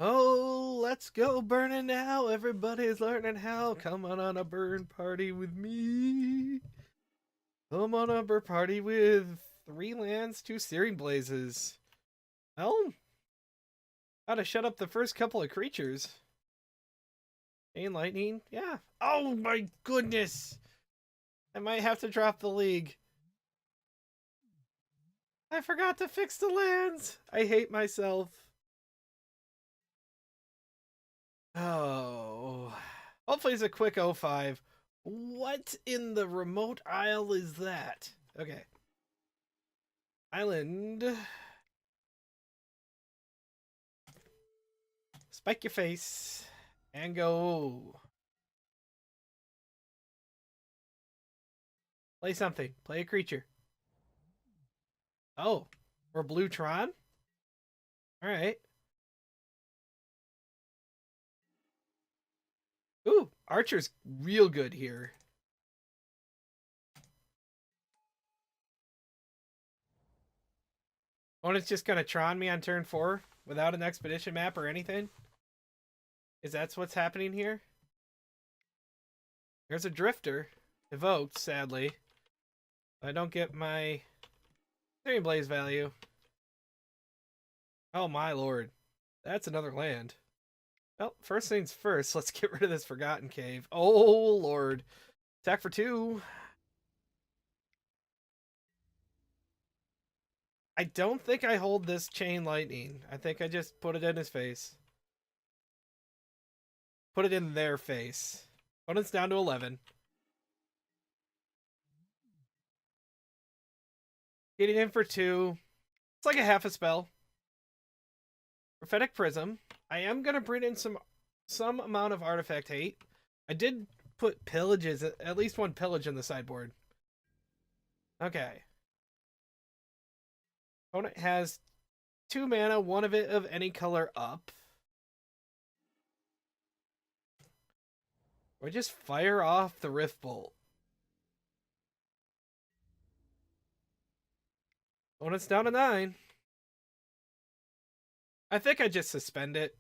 Oh, let's go burning now. Everybody's learning how. Come on a burn party with me. Come on a burn party with 3 lands, 2 searing blazes. Well, gotta shut up the first couple of creatures. Chain lightning, yeah. Oh my goodness. I might have to drop the league. I forgot to fix the lands. I hate myself. Oh. Hopefully it's a quick 05. What in the remote isle is that? Okay. Island. Spike your face. And go. Play something. Play a creature. Oh. Or Blue Tron? Alright. Ooh, Archer's real good here. Opponent's just gonna Tron me on turn 4 without an expedition map or anything? Is that what's happening here? There's a Drifter. Evoked, sadly. I don't get my Searing Blaze value. Oh my lord. That's another land. Well, first things first, let's get rid of this Forgotten Cave. Oh lord. Attack for 2. I don't think I hold this Chain Lightning. I think I just put it in his face. Put it in their face. Opponent's down to 11. Getting in for 2. It's like a half a spell. Prophetic Prism. I am going to bring in some amount of artifact hate. I did put pillages, at least one pillage in the sideboard. Okay. Opponent has 2 mana, one of it of any color up. Or just fire off the Rift Bolt. Opponent's down to 9. I think I just suspend it.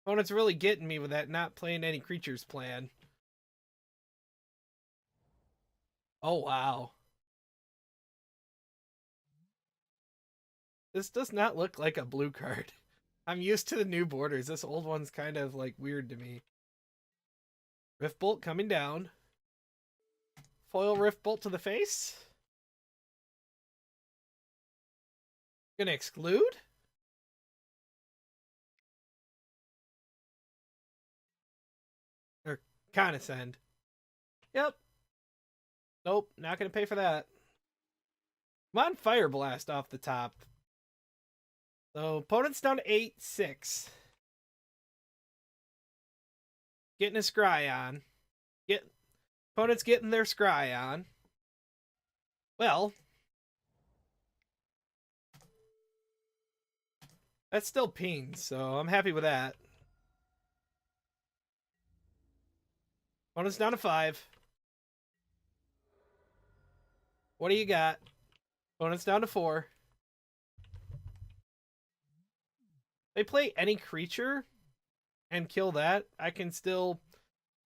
Opponent's really getting me with that not playing any creatures plan. Oh, wow. This does not look like a blue card. I'm used to the new borders. This old one's kind of like weird to me. Rift Bolt coming down. Foil Rift Bolt to the face. Gonna exclude? Or condescend. Yep. Nope, not gonna pay for that. Come on, Fire Blast off the top. So opponent's down to 8-6. Getting a scry on. Opponent's getting their scry on. Well, that's still pings, so I'm happy with that. Opponent's down to 5. What do you got? Opponent's down to 4. They play any creature and kill that. I can still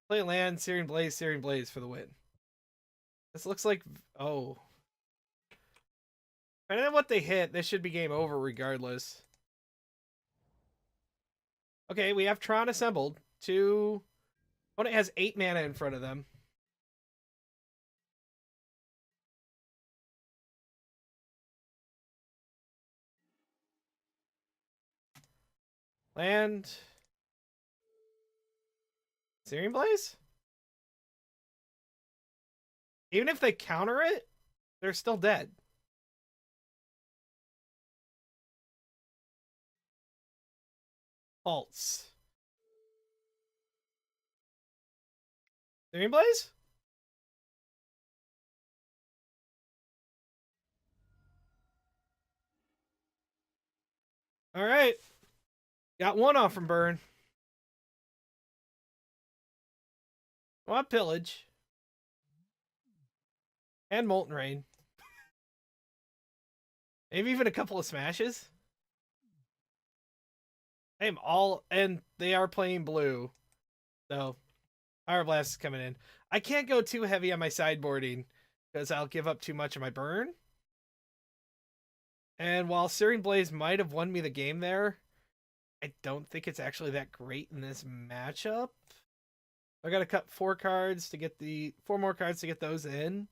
play land, Searing Blaze for the win. This looks like... Oh. Depending on what they hit, this should be game over regardless. Okay, we have Tron assembled. 2... Opponent has 8 mana in front of them. Land. Searing Blaze? Even if they counter it, they're still dead. Pulse. Searing Blaze? Alright. Got 1 off from Burn. I want Pillage. And Molten Rain. Maybe even a couple of smashes. I'm all, and they are playing blue. So, Fire Blast is coming in. I can't go too heavy on my sideboarding because I'll give up too much of my burn. And while Searing Blaze might have won me the game there, I don't think it's actually that great in this matchup. I gotta cut 4 cards to get 4 more cards to get those in.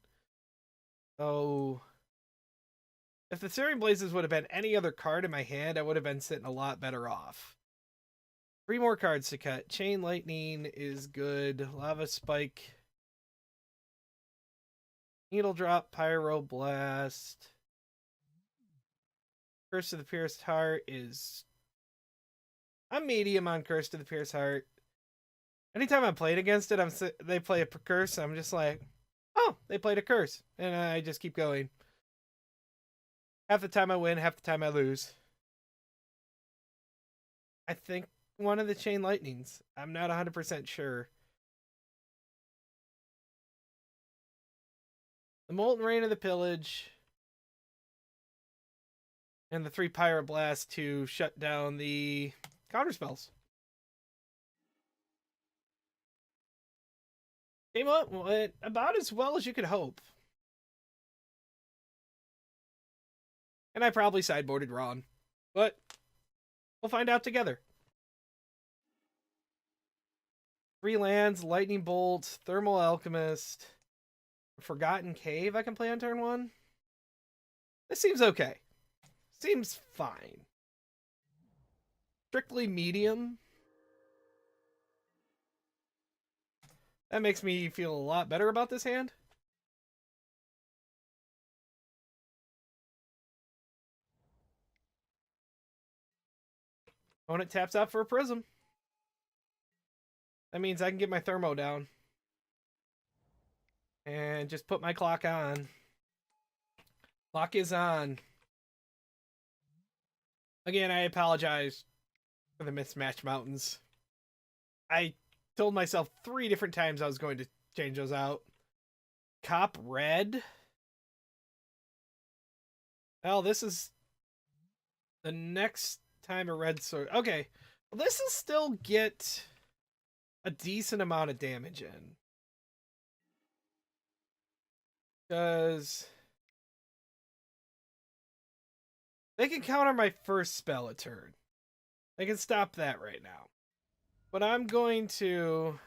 So if the Searing Blazes would have been any other card in my hand, I would have been sitting a lot better off. 3 more cards to cut. Chain Lightning is good. Lava Spike. Needle Drop, Pyroblast. Curse of the Pierced Heart is... I'm medium on Curse to the Pierced Heart. Anytime I'm playing against it, they play a curse. I'm just like, oh, they played a curse. And I just keep going. Half the time I win, half the time I lose. I think one of the Chain Lightnings. I'm not 100% sure. The Molten Rain of the Pillage. And the 3 Pyroblast to shut down the counter spells. Came up about as well as you could hope. And I probably sideboarded wrong. But we'll find out together. 3 lands, Lightning Bolt, Thermal Alchemist, Forgotten Cave I can play on turn 1. This seems okay. Seems fine. Strictly medium. That makes me feel a lot better about this hand. Opponent taps out for a Prism. That means I can get my Thermo down. And just put my clock on. Clock is on. Again, I apologize for the mismatched mountains. I told myself 3 different times I was going to change those out. Cop red. Well, this is the next time a red sword. Okay, well, this will still get a decent amount of damage in. Because they can counter my first spell a turn. They can stop that right now. But I'm going to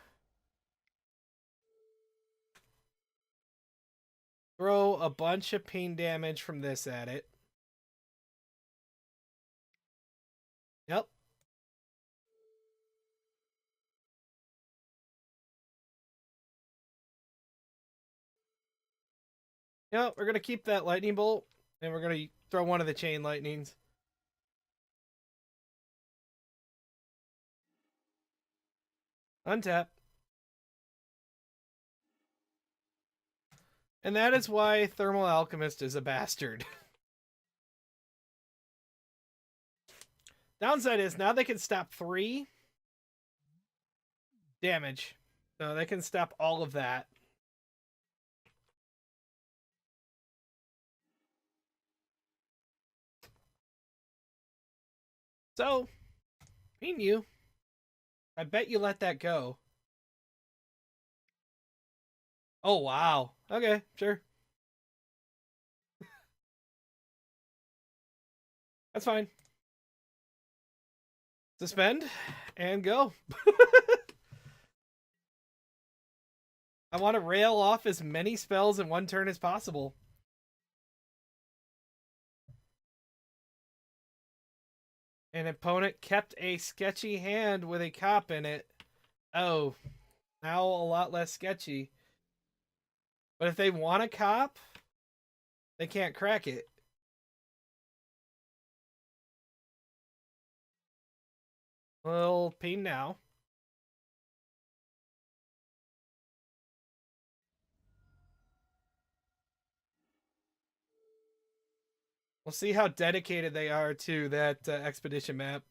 throw a bunch of pain damage from this at it. Yep. Yep, we're going to keep that lightning bolt. And we're going to throw one of the chain lightnings. Untap. And that is why Thermal Alchemist is a bastard. Downside is now they can stop 3 damage. So they can stop all of that. So, mean you. I bet you let that go. Oh, wow. Okay, sure. That's fine. Suspend and go. I want to rail off as many spells in one turn as possible. An opponent kept a sketchy hand with a cop in it. Oh, now a lot less sketchy. But if they want a cop, they can't crack it. Well, pain now. We'll see how dedicated they are to that expedition map.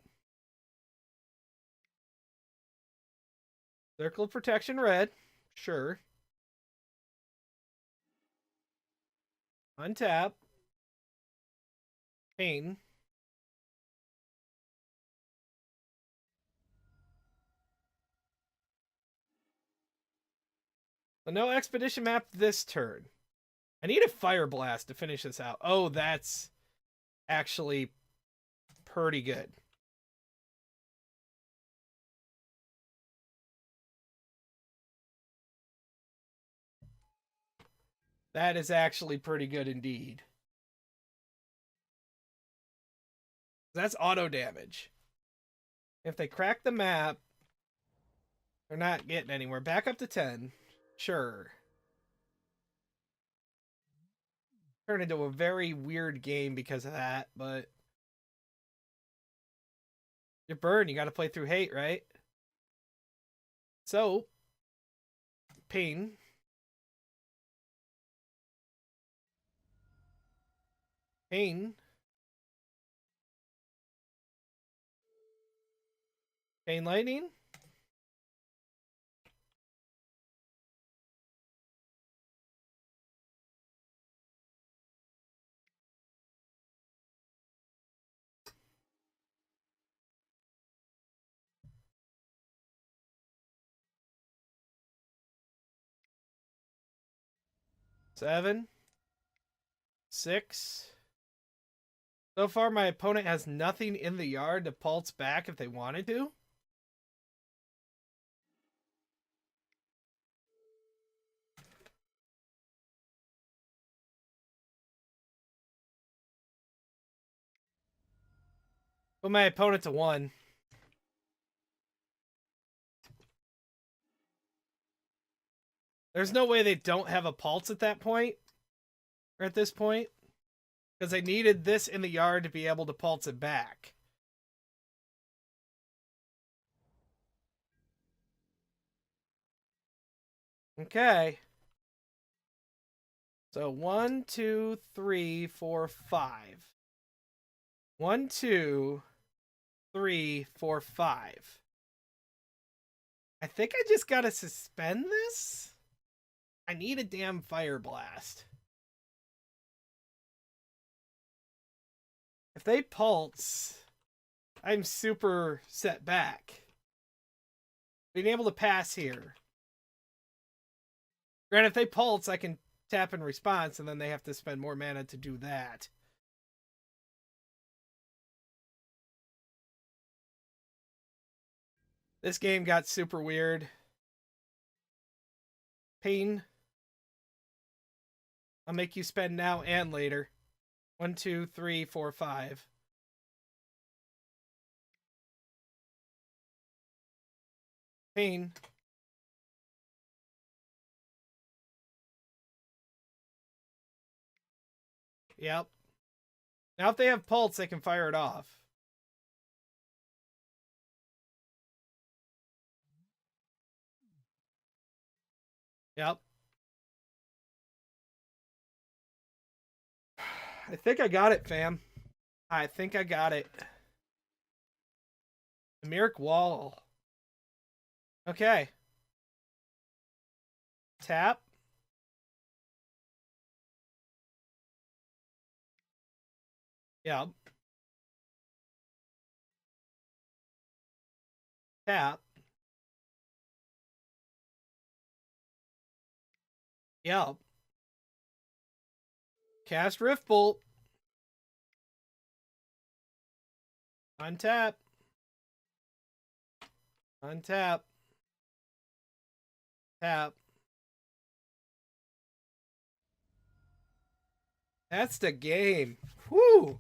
Circle of Protection red. Sure. Untap. Pain. So no expedition map this turn. I need a Fire Blast to finish this out. Oh, that's actually pretty good. That is actually pretty good indeed. That's auto damage. If they crack the map, they're not getting anywhere. Back up to 10. Sure. Turned into a very weird game because of that, but you're burned. You got to play through hate, right? So, pain. Pain. Pain lightning. Seven. 6. So far, my opponent has nothing in the yard to pulse back if they wanted to. Put my opponent to 1. There's no way they don't have a pulse at that point. Or at this point. Because they needed this in the yard to be able to pulse it back. Okay. So 1, 2, 3, 4, 5. 1, 2, 3, 4, 5. I think I just gotta suspend this? I need a damn Fire Blast. If they pulse, I'm super set back. Being able to pass here. Granted, if they pulse, I can tap in response, and then they have to spend more mana to do that. This game got super weird. Pain. I'll make you spend now and later. 1, 2, 3, 4, 5. Pain. Yep. Now if they have pulse, they can fire it off. Yep. I think I got it, fam. I think I got it. Emeric Wall. Okay. Tap. Yep. Tap. Yep. Cast Rift Bolt. Untap. Untap. Tap. That's the game. Whoo!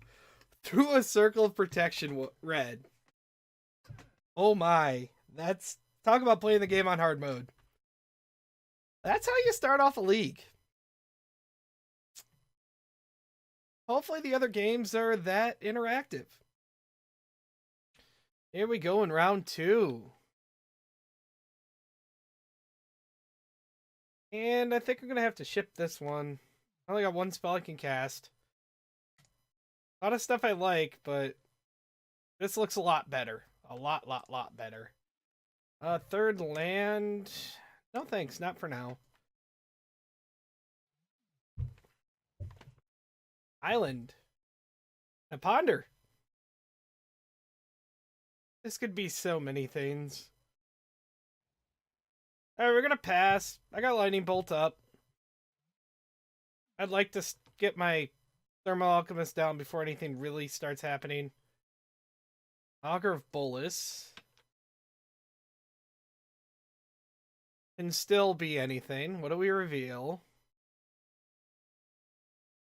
Through a circle of protection, red. Oh my. That's... Talk about playing the game on hard mode. That's how you start off a league. Hopefully the other games are that interactive. Here we go in round 2. And I think I'm going to have to ship this one. I only got 1 spell I can cast. A lot of stuff I like, but this looks a lot better. A lot better. Third land. No thanks, not for now. Island. A ponder. This could be so many things. Alright, we're gonna pass. I got Lightning Bolt up. I'd like to get my Thermal Alchemist down before anything really starts happening. Augur of Bolas. Can still be anything. What do we reveal?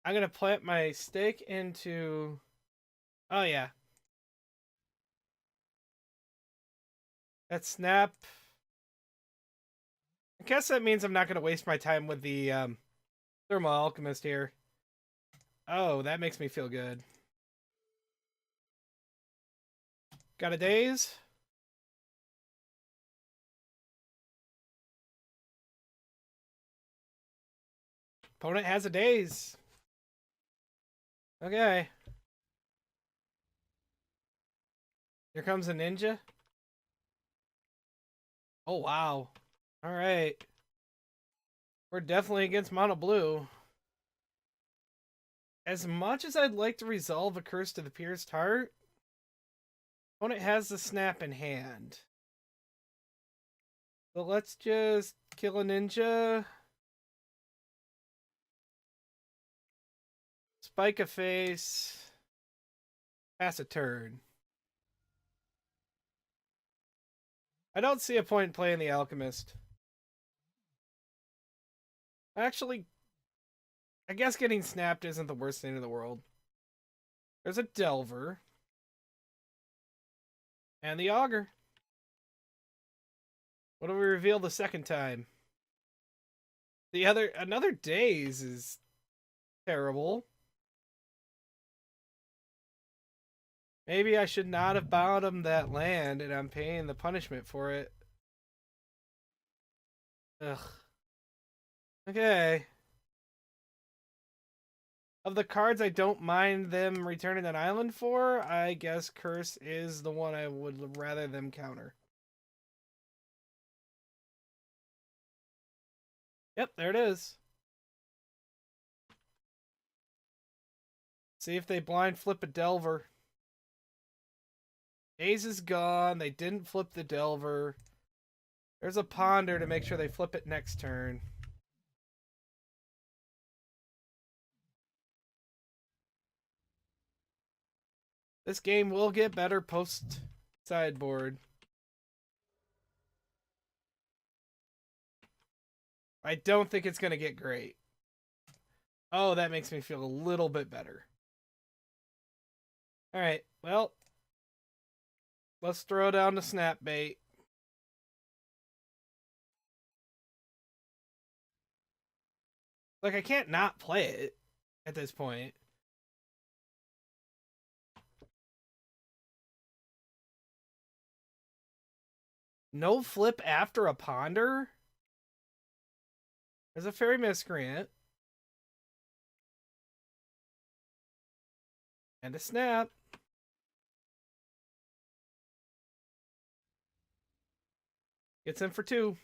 I'm gonna plant my stake into... Oh, yeah. That snap. I guess that means I'm not gonna waste my time with the Thermal Alchemist here. Oh, that makes me feel good. Got a daze? Opponent has a daze. Okay. Here comes a ninja. Oh, wow. Alright. We're definitely against mono blue. As much as I'd like to resolve a curse to the pierced heart, opponent has the snap in hand. So let's just kill a ninja. Spike a face. Pass a turn. I don't see a point in playing the Alchemist. Actually, I guess getting snapped isn't the worst thing in the world. There's a Delver. And the Augur. What do we reveal the second time? Another daze is terrible. Maybe I should not have bound him that land, and I'm paying the punishment for it. Ugh. Okay. Of the cards I don't mind them returning an island for, I guess Curse is the one I would rather them counter. Yep, there it is. See if they blind flip a Delver. Daze is gone. They didn't flip the Delver. There's a Ponder to make sure they flip it next turn. This game will get better post sideboard. I don't think it's going to get great. Oh, that makes me feel a little bit better. Alright, well, let's throw down the snap bait. Like, I can't not play it at this point. No flip after a Ponder? There's a Fairy Miscreant. And a snap. Gets in for 2.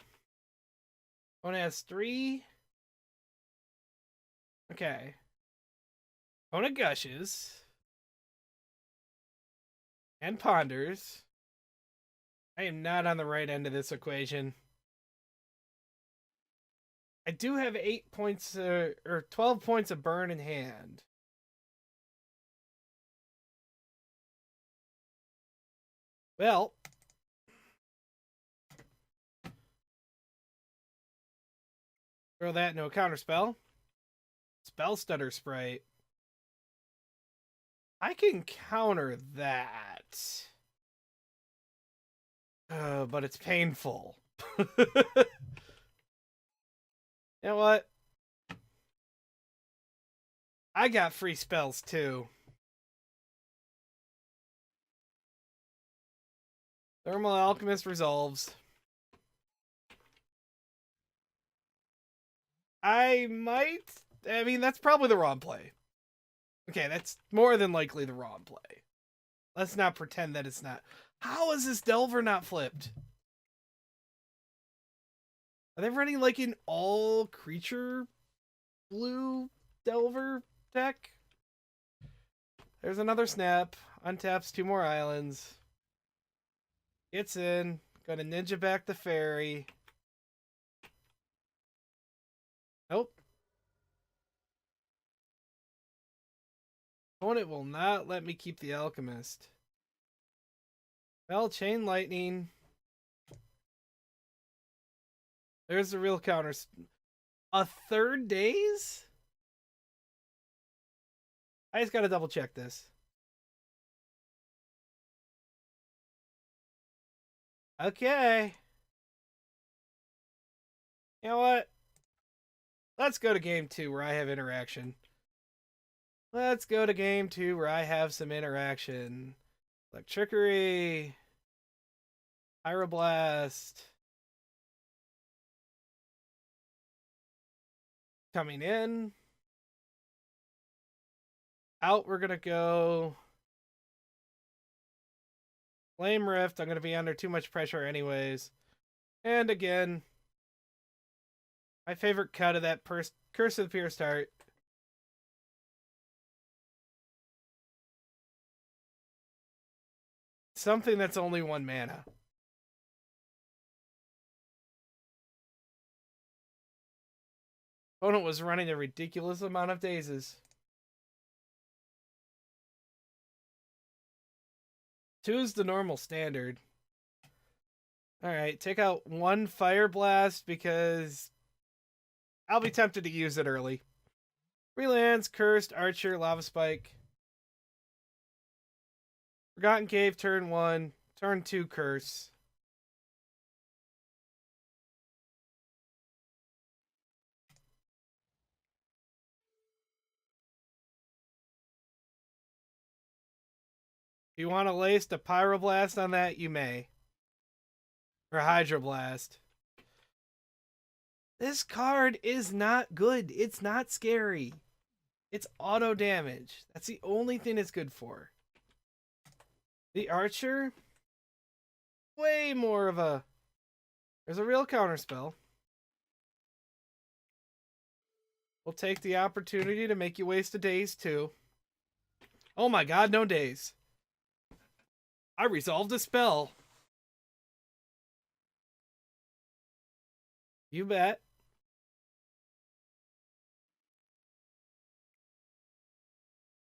One has 3. Okay. Opponent gushes. And ponders. I am not on the right end of this equation. I do have 8 points, or 12 points of burn in hand. Well, throw that into a counterspell. Spell Stutter Sprite. I can counter that. But it's painful. You know what? I got free spells too. Thermal Alchemist resolves. I mean, that's probably the wrong play. Okay, that's more than likely the wrong play. Let's not pretend that it's not. How is this Delver not flipped? Are they running like an all creature blue Delver deck? There's another snap. Untaps 2 more islands. Gets in. Gonna ninja back the fairy. Nope. Opponent will not let me keep the alchemist. Well, chain lightning. There's the real counters. A third daze? I just gotta double check this. Okay. You know what? Let's go to game 2 where I have interaction. Let's go to game 2 where I have some interaction. Electrickery. Pyroblast. Coming in. Out we're gonna go Flame Rift. I'm gonna be under too much pressure anyways. And again, my favorite cut of that Curse of the Pure Start. Something that's only 1 mana. Opponent was running a ridiculous amount of dazes. 2's the normal standard. Alright, take out 1 Fire Blast because I'll be tempted to use it early. Freelance, Cursed, Archer, Lava Spike. Forgotten Cave, turn 1. Turn 2, Curse. If you want to lace a Pyroblast on that, you may. Or Hydroblast. This card is not good. It's not scary. It's auto damage. That's the only thing it's good for. The Archer, way more of a... There's a real counterspell. We'll take the opportunity to make you waste a daze too. Oh my god, no daze. I resolved a spell. You bet.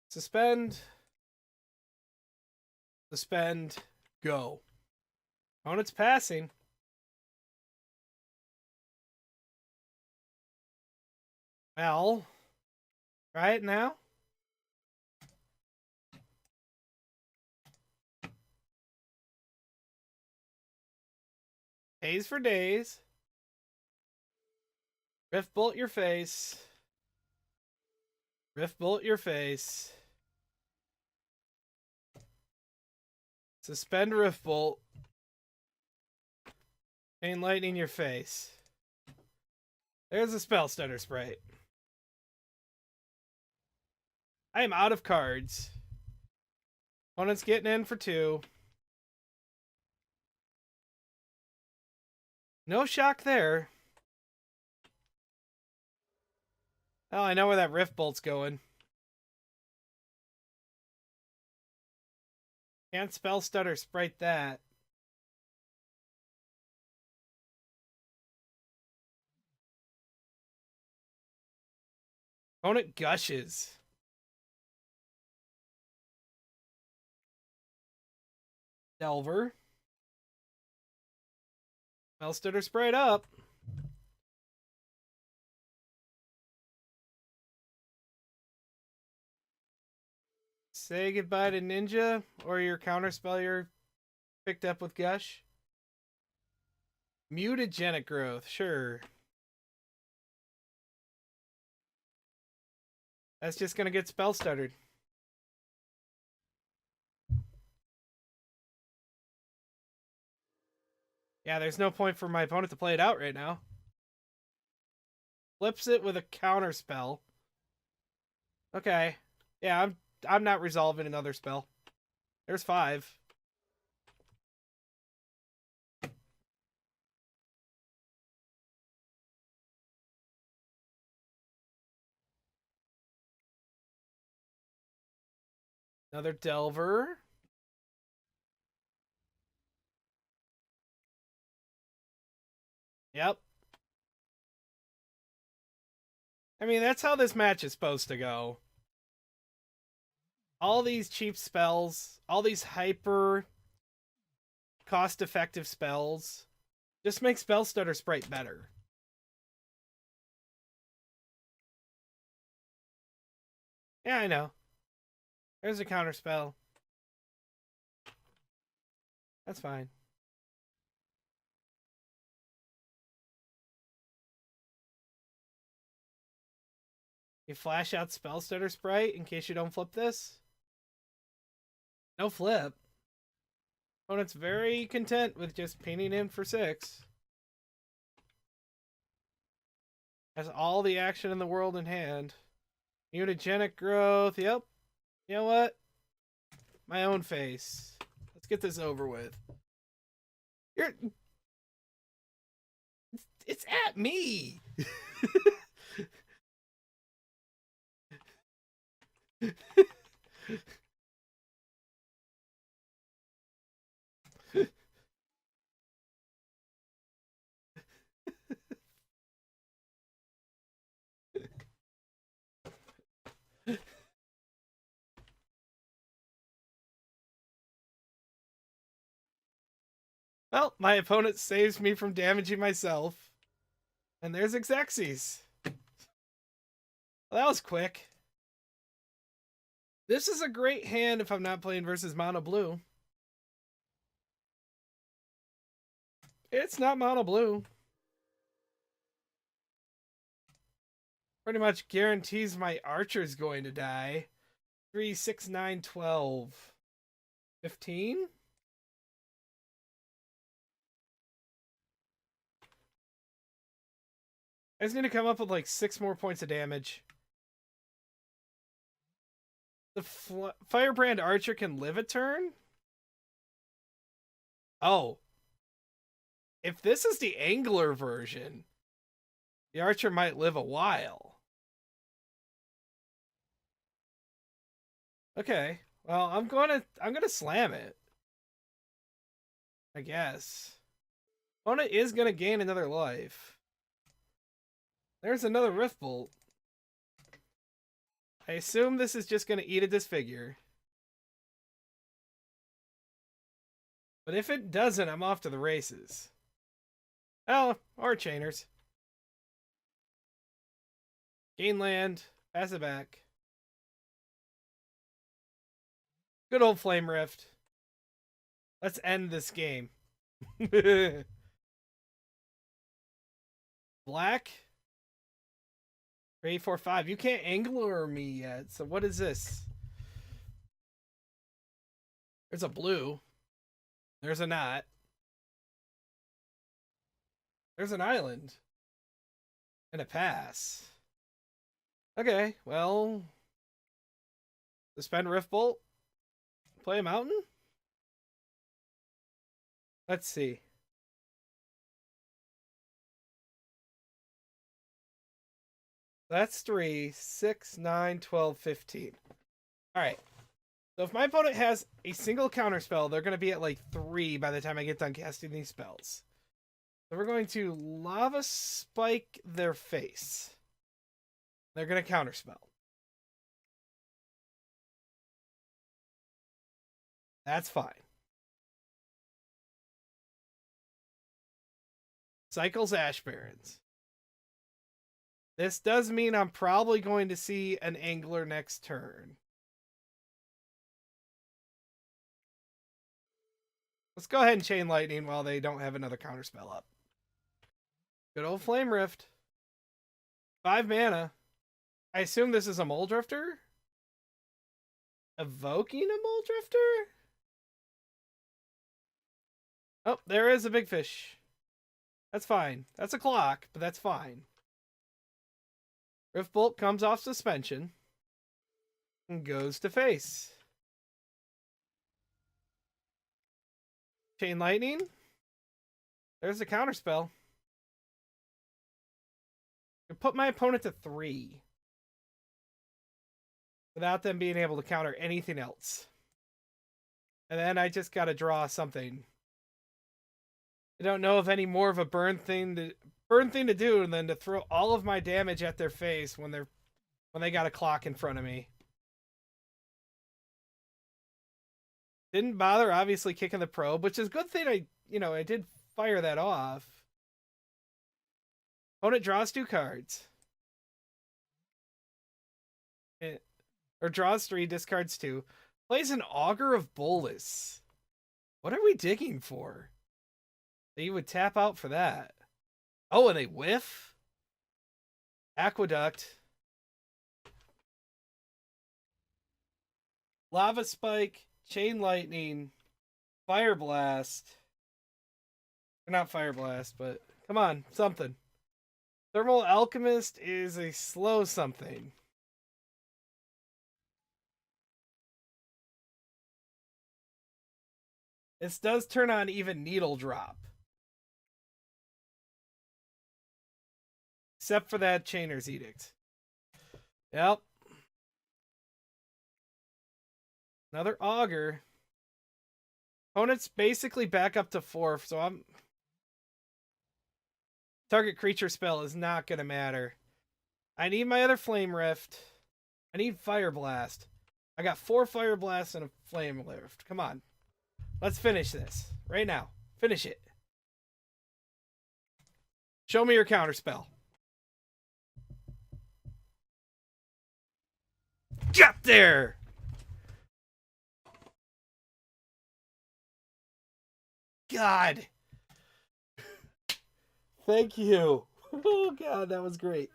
Suspend. Suspend. Go. Opponent's passing. Well, try it now. Daze for days. Rift Bolt your face. Rift Bolt your face. Suspend Rift Bolt. Chain Lightning your face. There's a Spell Stutter Sprite. I am out of cards. Opponent's getting in for 2. No shock there. Oh, I know where that Rift Bolt's going. Can't Spell Stutter Sprite that. Opponent gushes. Delver. Spell Stutter Sprite up. Say goodbye to Ninja or your counterspell you're picked up with Gush. Mutagenic Growth, sure. That's just gonna get spell stuttered. Yeah, there's no point for my opponent to play it out right now. Flips it with a counterspell. Okay. Yeah, I'm not resolving another spell. There's 5. Another Delver. Yep. I mean, that's how this match is supposed to go. All these cheap spells, all these hyper cost-effective spells, just make Spell Stutter Sprite better. Yeah, I know. There's a counter spell. That's fine. You flash out Spell Stutter Sprite in case you don't flip this. No flip. Opponent's very content with just painting in for 6. Has all the action in the world in hand. Mutagenic growth. Yep. You know what? My own face. Let's get this over with. It's at me. Well, my opponent saves me from damaging myself. And there's Xerxes. Well, that was quick. This is a great hand if I'm not playing versus mono blue. It's not mono blue. Pretty much guarantees my archer's going to die. 3, 6, 9, 12. 15? I just need to come up with like 6 more points of damage. The Firebrand Archer can live a turn? Oh. If this is the Angler version, the Archer might live a while. Okay. Well, I'm gonna slam it. I guess. Opponent is gonna gain another life. There's another Rift Bolt. I assume this is just gonna eat a Disfigure. But if it doesn't, I'm off to the races. Oh, or Chainers. Gain land, pass it back. Good old Flame Rift. Let's end this game. Black? 3, 4, 5. You can't Angler me yet, so what is this? There's a blue. There's a knot. There's an island. And a pass. Okay, well... Suspend Rift Bolt. Play a mountain? Let's see. That's 3, 6, 9, 12, 15. Alright. So if my opponent has a single counter spell, they're going to be at like 3 by the time I get done casting these spells. So we're going to Lava Spike their face. They're going to counterspell. That's fine. Cycles Ash Barrens. This does mean I'm probably going to see an Angler next turn. Let's go ahead and Chain Lightning while they don't have another counterspell up. Good old Flame Rift. 5 mana. I assume this is a Mole Drifter? Evoking a Mole Drifter? Oh, there is a big fish. That's fine. That's a clock, but that's fine. Rift Bolt comes off suspension and goes to face. Chain Lightning. There's a counterspell. I put my opponent to 3. without them being able to counter anything else. And then I just gotta draw something. I don't know of any more of a burn thing to do than to throw all of my damage at their face when they got a clock in front of me. Didn't bother obviously kicking the probe, which is a good thing I did fire that off. Opponent draws 2 cards. Or draws 3, discards 2. Plays an Augur of Bolas. What are we digging for? That you would tap out for that. Oh, and they whiff? Aqueduct. Lava Spike, Chain Lightning, Fire Blast. Or not Fire Blast, but come on, something. Thermal Alchemist is a slow something. This does turn on even Needle Drop. Except for that Chainer's Edict. Yep. Another Augur. Opponent's basically back up to 4, so target creature spell is not going to matter. I need my other Flame Rift. I need Fire Blast. I got 4 Fire Blasts and a Flame Rift. Come on. Let's finish this. Right now. Finish it. Show me your counterspell. Get there! God. Thank you. Oh, God, that was great.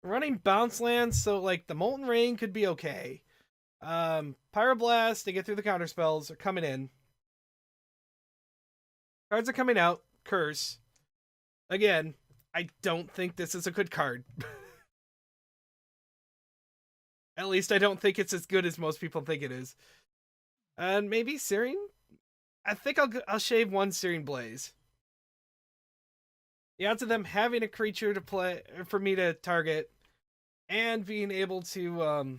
Running bounce lands, so, like, the Molten Rain could be okay. Pyroblast to get through the counterspells are coming in. Cards are coming out. Curse. Again, I don't think this is a good card. At least I don't think it's as good as most people think it is. And maybe Searing? I think I'll shave 1 Searing Blaze. The odds of them having a creature to play for me to target and being able to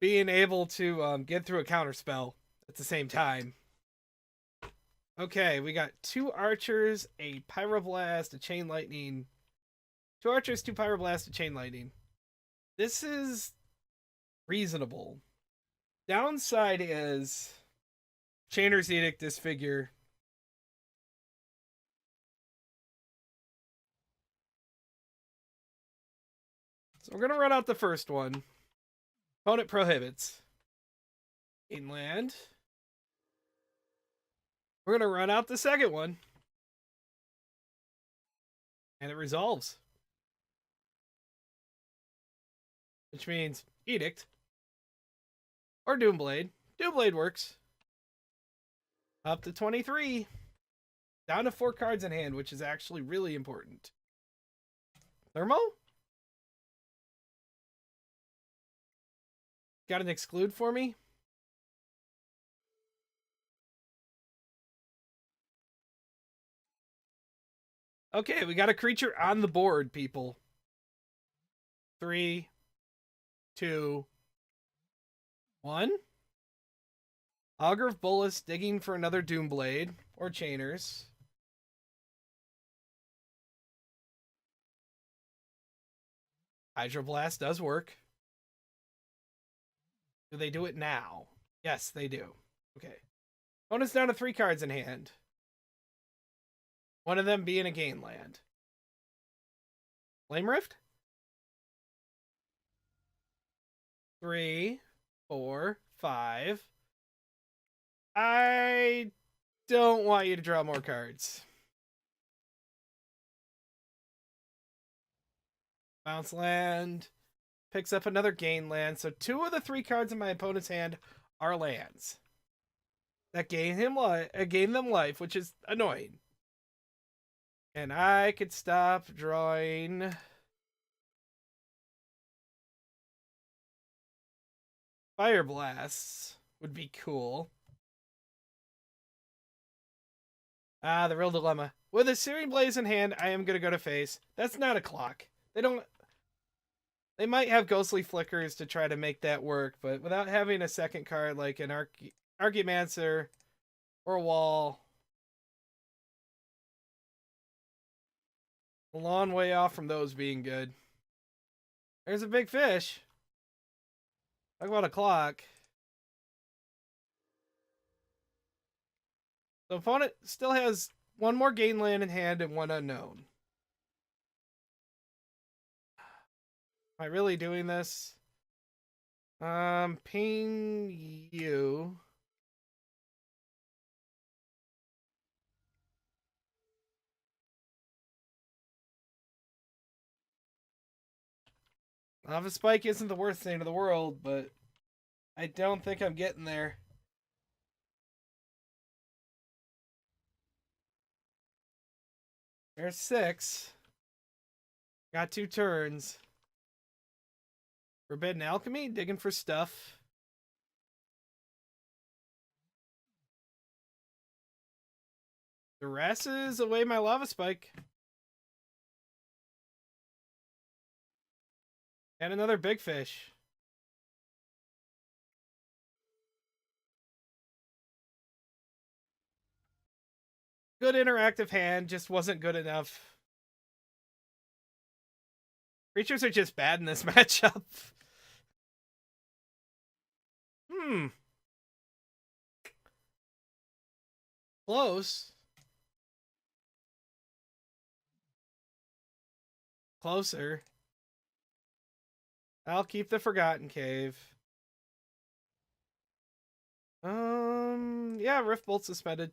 being able to get through a counterspell at the same time. Okay, we got 2 archers, a pyroblast, a chain lightning. 2 archers, 2 pyroblast, a chain lightning. This is reasonable. Downside is Chainer's Edict Disfigure. So we're gonna run out the first one. Opponent prohibits. Inland. We're gonna run out the second one. And it resolves. Which means Edict. Or Doomblade. Doomblade works. Up to 23. Down to 4 cards in hand, which is actually really important. Thermo? Got an exclude for me? Okay, we got a creature on the board, people. 3, 2, 1. Augur of Bolas digging for another Doomblade or Chainers. Hydroblast does work. Do they do it now? Yes, they do. Okay. Opponent's down to 3 cards in hand. One of them being a gain land. Flame Rift? 3, 4, 5. I don't want you to draw more cards. Bounce land. Picks up another gain land. So 2 of the 3 cards in my opponent's hand are lands. That gain them life, which is annoying. And I could stop drawing Fire Blasts. Would be cool. The real dilemma. With a Searing Blaze in hand, I am going to go to face. That's not a clock. They might have Ghostly Flickers to try to make that work, but without having a second card like an Archaeomancer or a Wall, a long way off from those being good. There's a big fish. Talk about a clock. The opponent still has one more gain land in hand and one unknown. Am I really doing this? Ping you. Lava Spike isn't the worst thing in the world, but I don't think I'm getting there. There's 6. Got 2 turns. Forbidden Alchemy, digging for stuff. Duresses away my Lava Spike. And another big fish. Good interactive hand, just wasn't good enough. Creatures are just bad in this matchup. Close. Closer. I'll keep the Forgotten Cave. Yeah, Rift Bolt suspended.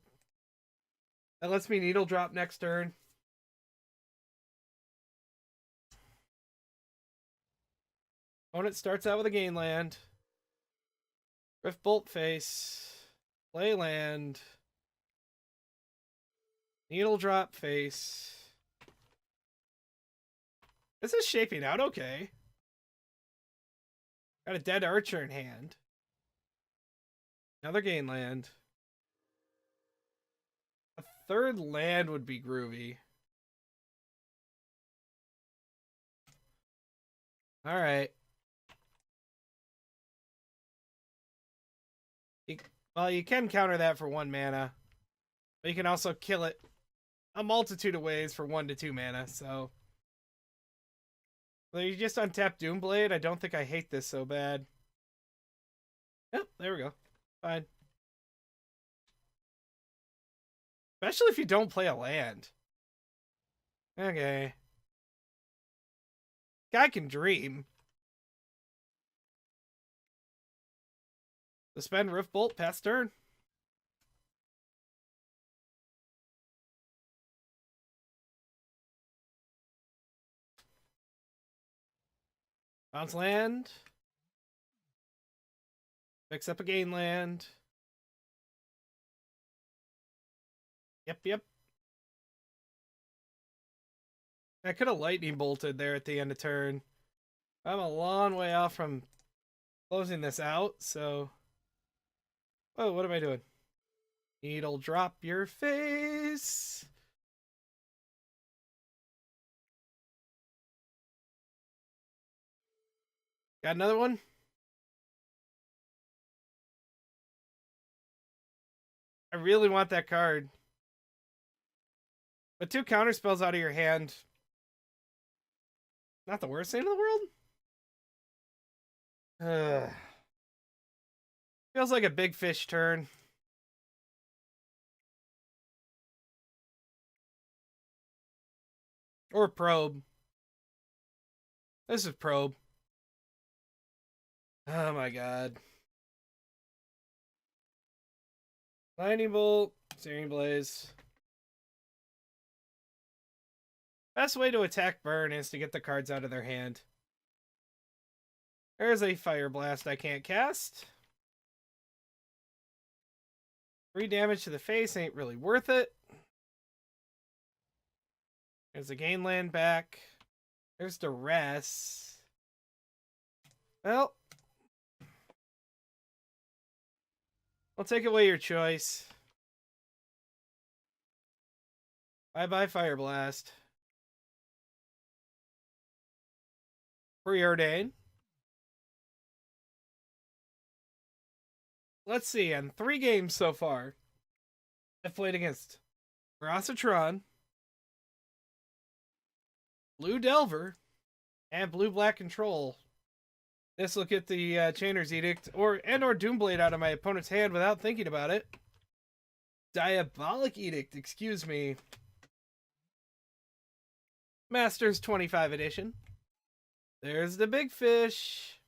That lets me Needle Drop next turn. Opponent starts out with a gain land. Rift Bolt face. Play land. Needle Drop face. This is shaping out okay. Got a Dead Archer in hand. Another gain land. A third land would be groovy. Alright. Well, you can counter that for 1 mana. But you can also kill it a multitude of ways for 1 to 2 mana, so... Well, you just untap Doomblade. I don't think I hate this so bad. Yep, there we go. Fine. Especially if you don't play a land. Okay. Guy can dream. Suspend Rift Bolt, pass turn. Bounce land. Picks up a gain land. Yep. I could have lightning bolted there at the end of turn. I'm a long way off from closing this out, so... Oh, what am I doing? Needle drop your face. Got another one? I really want that card. But 2 counter spells out of your hand. Not the worst thing in the world? Feels like a big fish turn. Or probe. This is probe. Oh my god. Lightning Bolt, Searing Blaze. Best way to attack burn is to get the cards out of their hand. There's a Fire Blast I can't cast. 3 damage to the face ain't really worth it. There's a gain land back. There's Duress. Well, I'll take away your choice. Bye-bye Fire Blast. Preordain. Let's see, on 3 games so far, I've played against Rossitron, Blue Delver, and Blue-Black Control. This will get the Chainer's Edict or Doomblade out of my opponent's hand without thinking about it. Diabolic Edict, excuse me. Masters 25 edition. There's the big fish.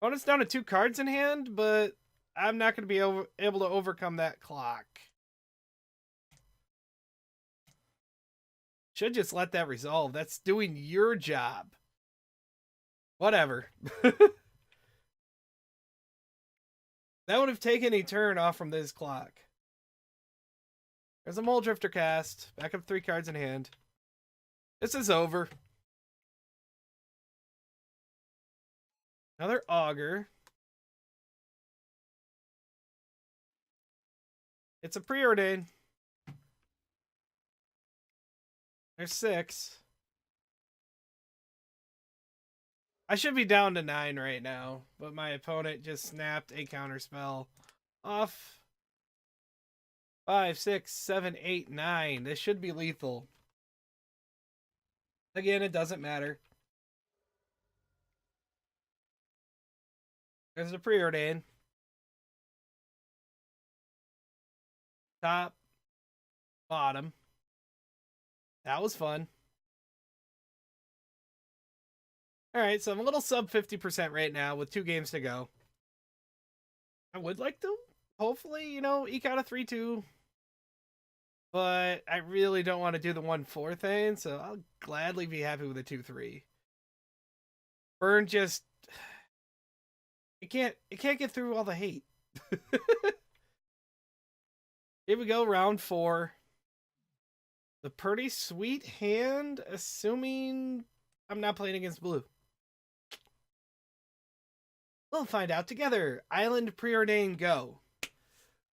Opponent's down to 2 cards in hand, but I'm not going to be able to overcome that clock. Should just let that resolve. That's doing your job. Whatever. That would have taken a turn off from this clock. There's a Mulldrifter cast. Back up 3 cards in hand. This is over. Another Augur. It's a Preordain. There's 6. I should be down to 9 right now, but my opponent just snapped a counterspell off. 5, 6, 7, 8, 9. This should be lethal. Again, it doesn't matter. There's the Preordain. Top. Bottom. That was fun. Alright, so I'm a little sub 50% right now with 2 games to go. I would like to, hopefully, eke out a 3-2. But I really don't want to do the 1-4 thing, so I'll gladly be happy with a 2-3. Burn just... It can't get through all the hate. Here we go, round 4. The pretty sweet hand, assuming I'm not playing against blue. We'll find out together. Island Preordain, go.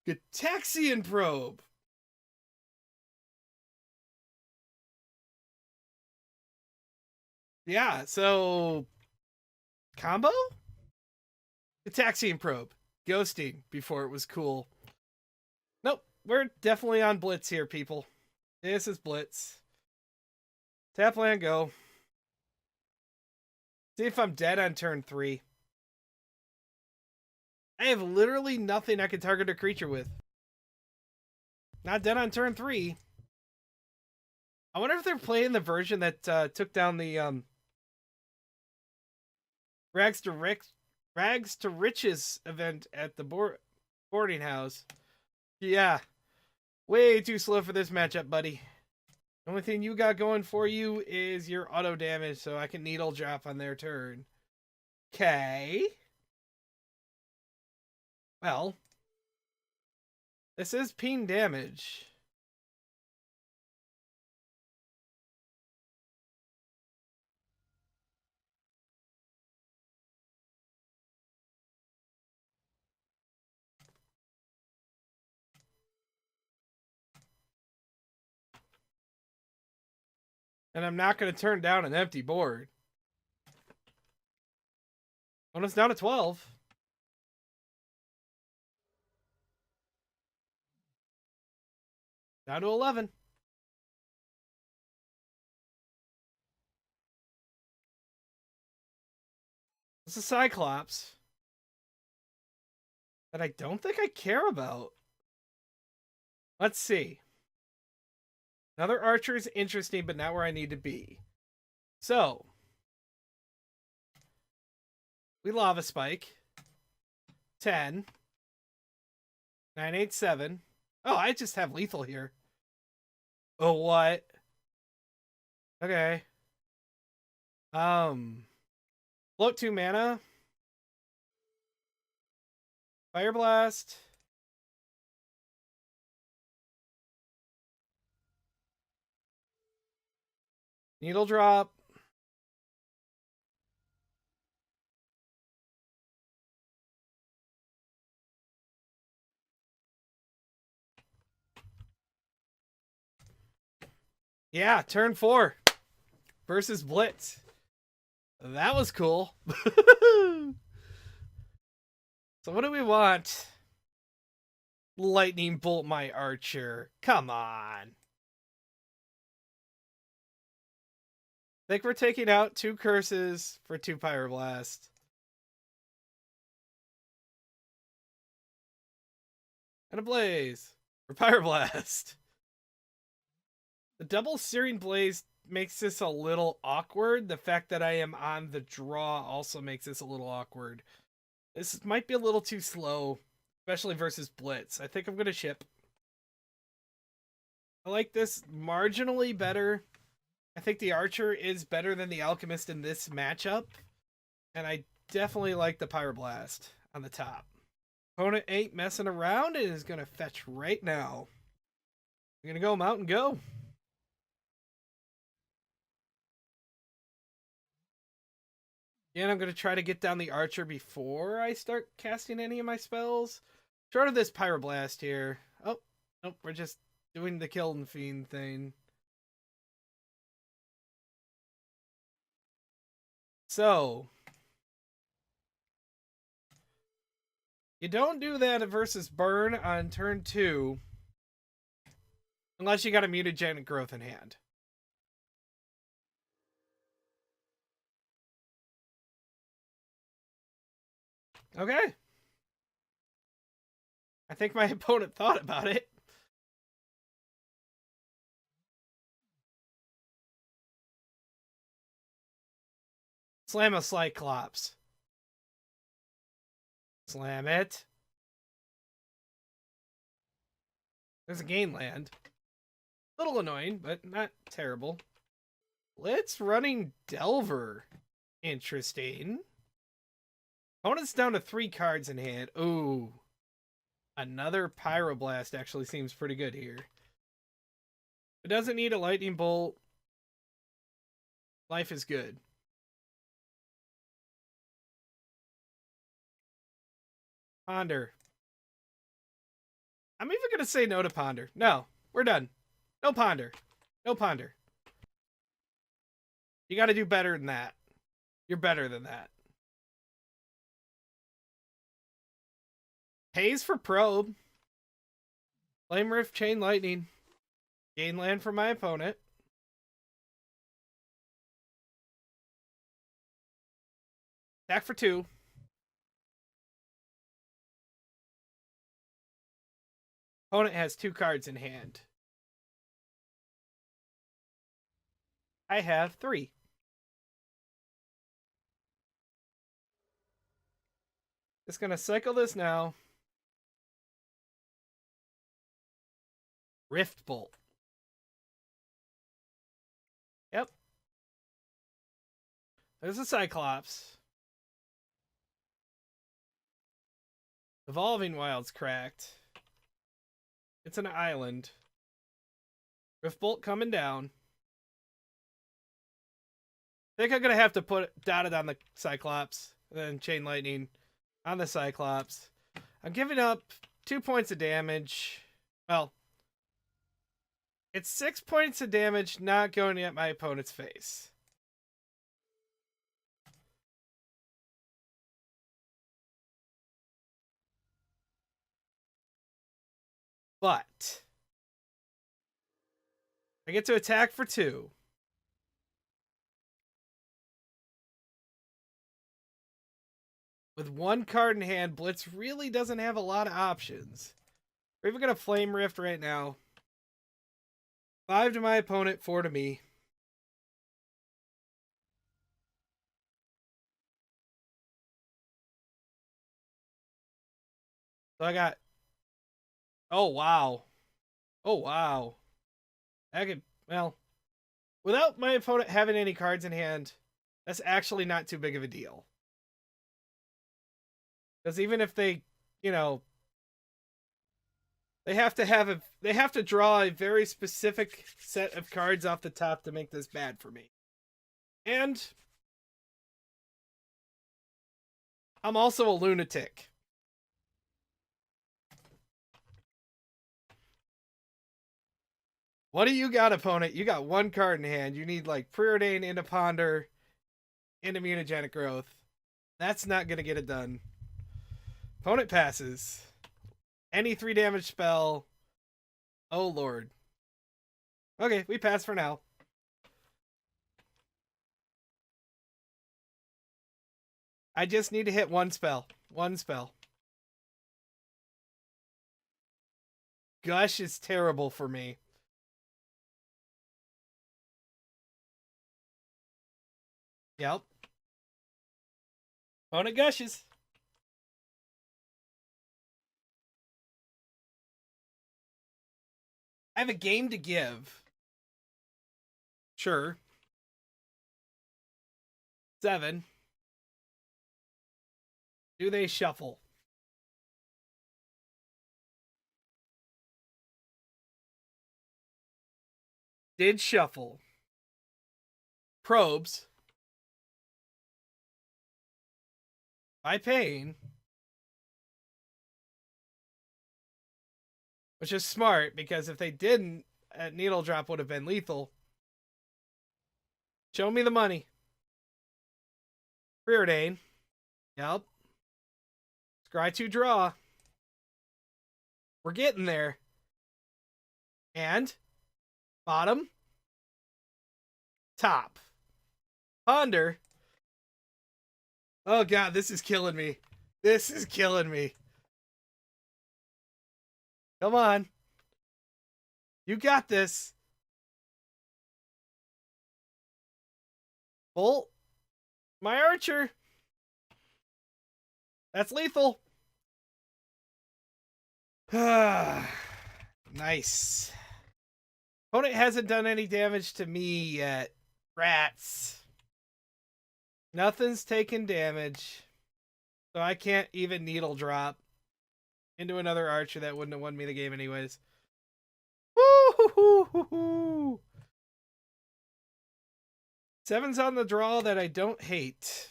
Gitaxian Probe. Yeah, so... Combo? Gitaxian Probe. Ghosting before it was cool. Nope, we're definitely on Blitz here, people. This is Blitz. Tap land, go. See if I'm dead on turn 3. I have literally nothing I can target a creature with. Not dead on turn 3. I wonder if they're playing the version that took down the Rags to Riches event at the boarding house. Yeah. Way too slow for this matchup, buddy. The only thing you got going for you is your auto damage, so I can needle drop on their turn. Okay. Well, this is peen damage. And I'm not going to turn down an empty board. When it's down to 12. Down to 11. It's a Cyclops that I don't think I care about. Let's see. Another Archer is interesting, but not where I need to be. So, we Lava Spike. 10. 9, 8, 7. Oh, I just have lethal here. Oh, what? Okay. Float 2 mana. Fire Blast. Needle Drop. Yeah, turn 4 versus Blitz. That was cool. So what do we want? Lightning bolt my archer. Come on. Think we're taking out 2 curses for 2 pyroblast. And a blaze for pyroblast. The double searing blaze makes this a little awkward. The fact that I am on the draw also makes this a little awkward. This might be a little too slow, especially versus Blitz. I think I'm going to ship. I like this marginally better. I think the Archer is better than the Alchemist in this matchup. And I definitely like the Pyroblast on the top. Opponent ain't messing around and is going to fetch right now. I'm going to go Mountain Go. And I'm going to try to get down the Archer before I start casting any of my spells. Short of this Pyroblast here. Oh, nope, we're just doing the Kiln Fiend thing. So, you don't do that versus Burn on turn 2 unless you got a Mutagenic Growth in hand. Okay. I think my opponent thought about it. Slam a Cyclops. Slam it. There's a gain land. Little annoying, but not terrible. Let's running Delver. Interesting. Opponent's down to 3 cards in hand. Ooh. Another Pyroblast actually seems pretty good here. It doesn't need a Lightning Bolt. Life is good. Ponder. I'm even going to say no to Ponder. No, we're done. No Ponder. No Ponder. You got to do better than that. You're better than that. Pays for Probe. Flame Rift, Chain Lightning. Gain land for my opponent. Attack for 2. Opponent has 2 cards in hand. I have 3. Just gonna cycle this now. Rift Bolt. Yep. There's a Cyclops. Evolving Wild's cracked. It's an island. Rift Bolt coming down. I think I'm going to have to put it dotted on the Cyclops. And then Chain Lightning on the Cyclops. I'm giving up 2 points of damage. Well, it's 6 points of damage not going at my opponent's face. But I get to attack for 2. With 1 card in hand, Blitz really doesn't have a lot of options. We're even going to Flame Rift right now. 5 to my opponent, 4 to me. So I got... Oh, wow. Oh, wow. I could... Well, without my opponent having any cards in hand, that's actually not too big of a deal. Because even if they, you know... They have to draw a very specific set of cards off the top to make this bad for me. And I'm also a lunatic. What do you got, opponent? You got one card in hand. You need like Preordain into Ponder into Mutagenic Growth. That's not gonna get it done. Opponent passes. Any 3 damage spell. Oh lord. Okay, we pass for now. I just need to hit one spell. One spell. Gush is terrible for me. Yep. Opponent gushes. I have a game to give. Sure. 7. Do they shuffle? Did shuffle. Probes. By Pain. Which is smart, because if they didn't, Needle Drop would have been lethal. Show me the money. Preordain. Yep. Scry 2 draw. We're getting there. And bottom. Top. Ponder. Oh god, this is killing me. This is killing me. Come on. You got this. Bolt. My archer. That's lethal. Nice. Opponent hasn't done any damage to me yet. Rats. Nothing's taken damage. So I can't even needle drop into another archer that wouldn't have won me the game anyways. Woo-hoo-hoo-hoo-hoo. 7's on the draw that I don't hate.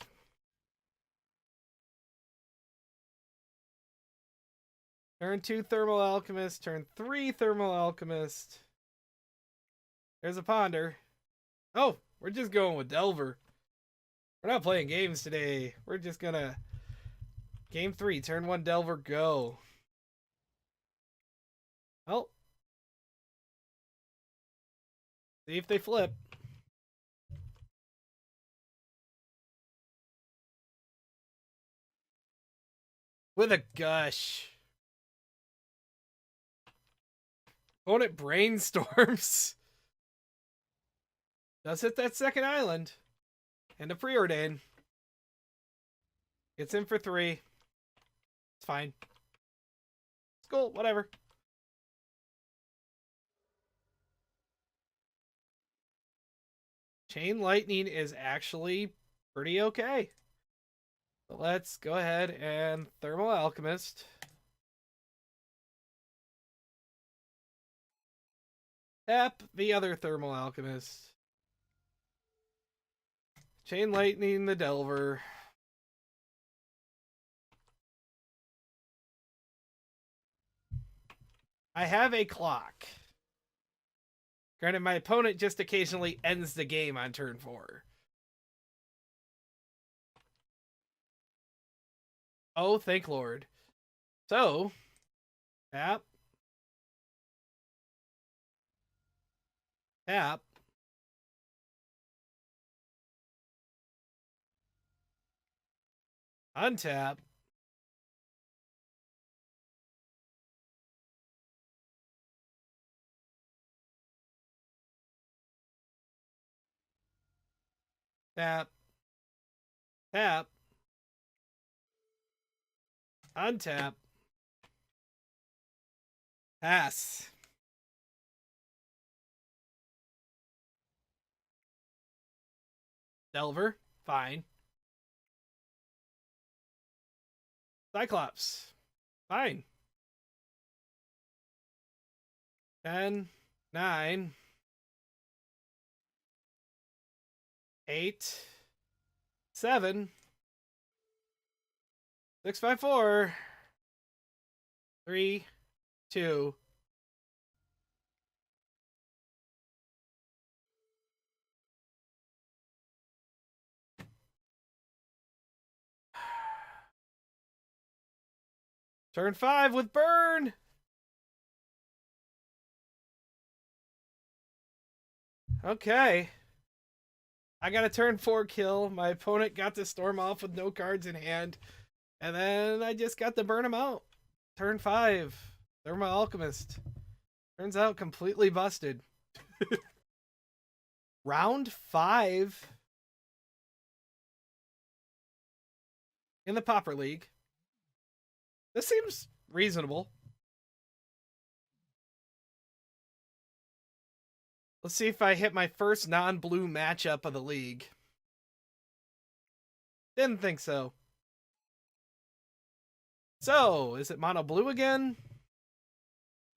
Turn 2 Thermal Alchemist. Turn 3 Thermal Alchemist. There's a Ponder. Oh, we're just going with Delver. We're not playing games today. We're just gonna... Game 3, turn 1 Delver, go. Well. See if they flip. With a gush. Opponent brainstorms. Does hit that second island. And a Preordain. Gets in for 3. It's fine. It's cool, whatever. Chain Lightning is actually pretty okay. So let's go ahead and Thermal Alchemist. Tap the other Thermal Alchemist. Chain Lightning the Delver. I have a clock. Granted, my opponent just occasionally ends the game on turn 4. Oh, thank Lord. So, tap. Tap. Untap. Tap. Tap. Untap. Pass. Delver. Fine. Cyclops. Fine. 10, 9, 8, 7, 6, 5, 4, 3, 2, Turn 5 with burn. Okay. I got a turn 4 kill. My opponent got to storm off with no cards in hand. And then I just got to burn him out. Turn 5. Thermal Alchemist. Turns out completely busted. Round 5 in the Pauper League. This seems reasonable. Let's see if I hit my first non-blue matchup of the league. Didn't think so. So, is it mono blue again?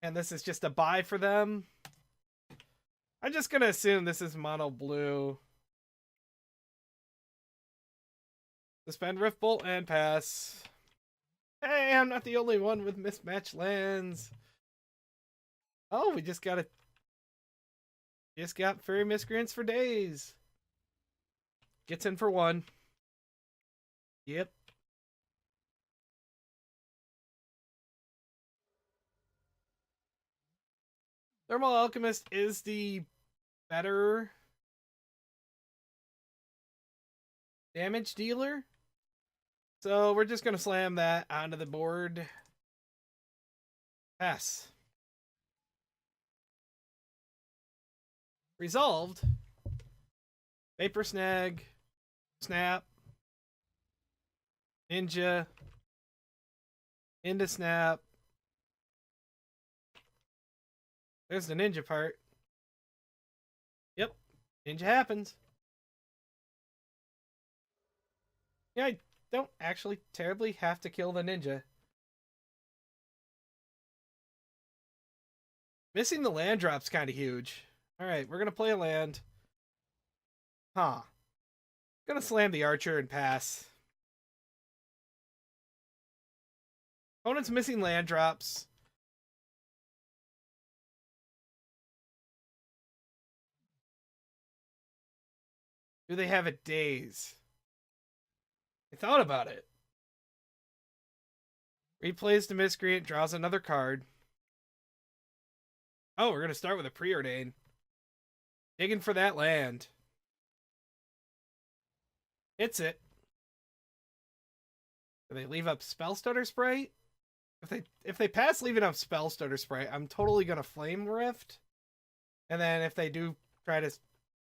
And this is just a buy for them? I'm just gonna assume this is mono blue. Suspend Rift Bolt and pass. Hey, I'm not the only one with mismatched lands. Oh, we just got Fairy Miscreants for days. Gets in for 1. Yep. Thermal Alchemist is the better damage dealer. So we're just going to slam that onto the board. Pass. Resolved. Vapor Snag. Snap. Ninja. Into snap. There's the ninja part. Yep. Ninja happens. Yeah, I don't actually terribly have to kill the ninja. Missing the land drop's kind of huge. Alright, we're going to play a land. Huh. Gonna slam the archer and pass. Opponent's missing land drops. Do they have a daze? I thought about it. Replays the miscreant, draws another card. Oh, we're gonna start with a preordain. Digging for that land. Hits it. Do they leave up Spellstutter Sprite? If they pass leaving up Spellstutter Sprite, I'm totally gonna Flame Rift. And then if they do try to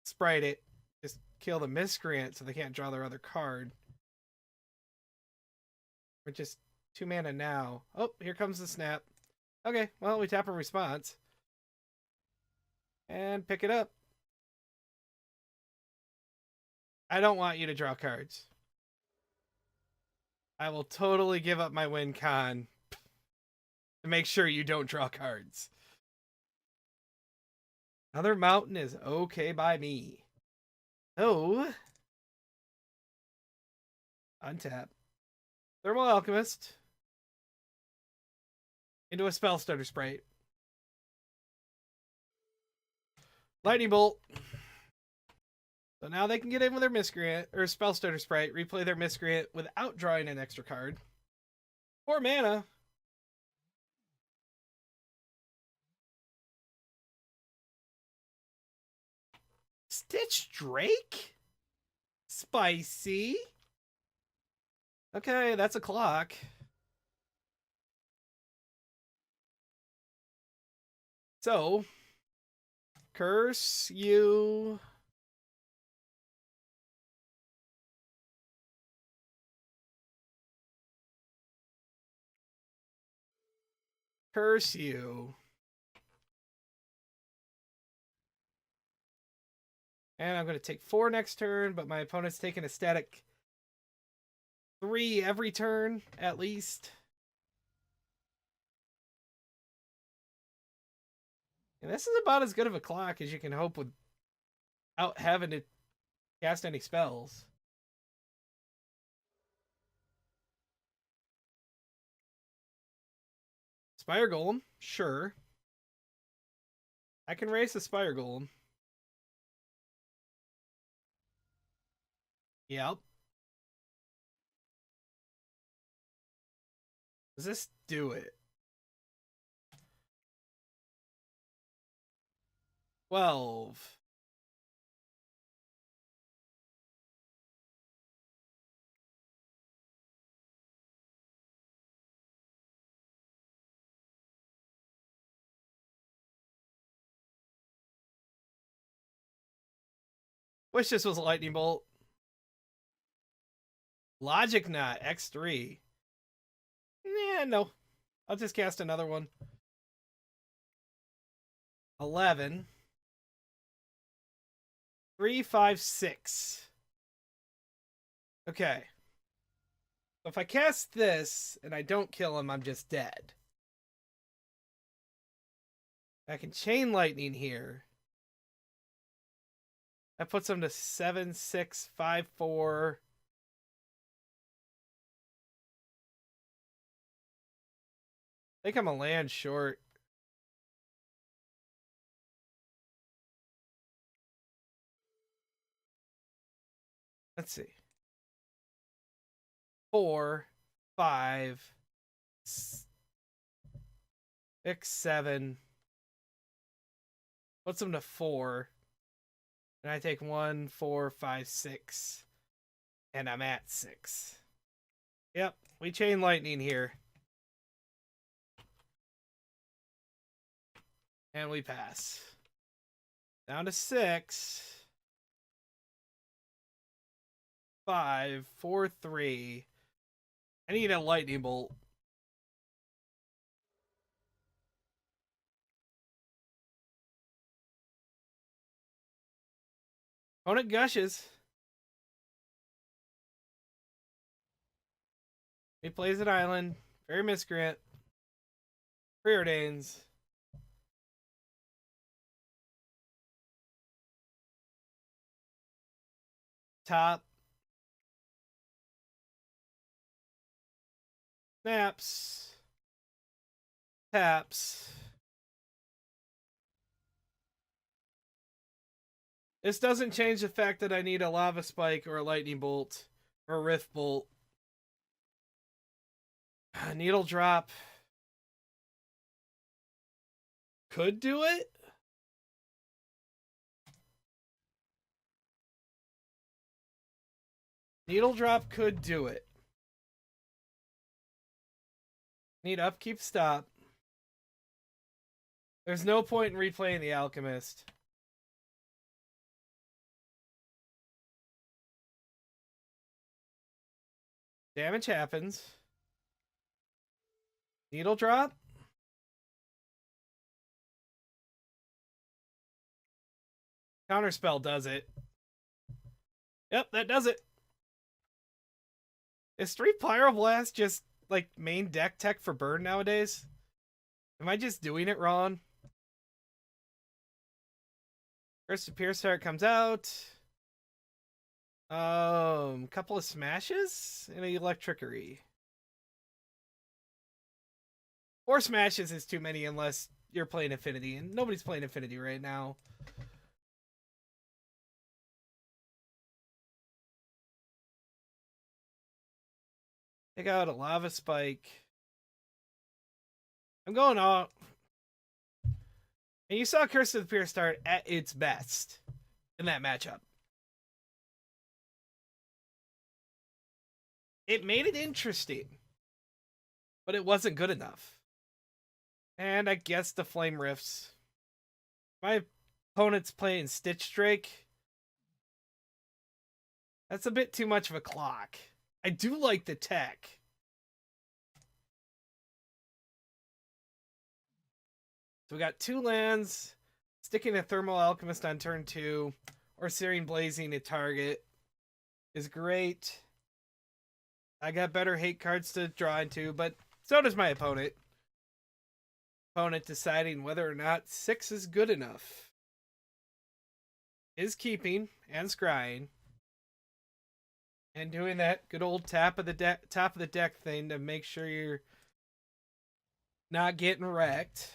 sprite it, just kill the miscreant so they can't draw their other card. We're just 2 mana now. Oh, here comes the snap. Okay, well, we tap a response. And pick it up. I don't want you to draw cards. I will totally give up my win con to make sure you don't draw cards. Another mountain is okay by me. Oh. Untap. Thermal Alchemist. Into a Spellstutter Sprite. Lightning Bolt. So now they can get in with their Miscreant, or Spellstutter Sprite, replay their Miscreant without drawing an extra card. 4 mana. Stitch Drake? Spicy. Okay, that's a clock. So, curse you. Curse you. And I'm going to take 4 next turn, but my opponent's taking a static 3 every turn, at least. And this is about as good of a clock as you can hope without having to cast any spells. Spire Golem, sure. I can race a Spire Golem. Yep. do it. 12. Wish this was a lightning bolt. Logic Knot, X3. Yeah, no. I'll just cast another one. 11. 3, 5, 6. Okay. So if I cast this and I don't kill him, I'm just dead. I can chain lightning here. That puts him to 7, 6, 5, 4. I think I'm a land short. Let's see. 4, 5, 6, 7. Puts him to 4. And I take 1, 4, 5, 6. And I'm at 6. Yep, we chain lightning here. And we pass. Down to 6. 5, 4, 3. I need a lightning bolt. Opponent gushes. He plays an island. Fairy Miscreant. Preordains. Top. Snaps. Taps. This doesn't change the fact that I need a Lava Spike or a Lightning Bolt or a Rift Bolt. Needle Drop. Could do it. Needle Drop could do it. Need Upkeep Stop. There's no point in replaying the Alchemist. Damage happens. Needle Drop. Counterspell does it. Yep, that does it. Is 3 Pyroblast just like main deck tech for burn nowadays? Am I just doing it wrong? First Pierce Heart comes out. Couple of smashes and an Electrickery. 4 smashes is too many unless you're playing Infinity, and nobody's playing Infinity right now. Take out a Lava Spike. I'm going off. And you saw Curse of the Pierce start at its best in that matchup. It made it interesting, but it wasn't good enough. And I guess the Flame Rifts. My opponent's playing Stitch Drake. That's a bit too much of a clock. I do like the tech. So we got 2 lands, sticking a Thermal Alchemist on turn 2, or Searing Blazing at target is great. I got better hate cards to draw into, but so does my opponent. Opponent deciding whether or not 6 is good enough. Is keeping and scrying. And doing that good old top of the deck thing to make sure you're not getting wrecked.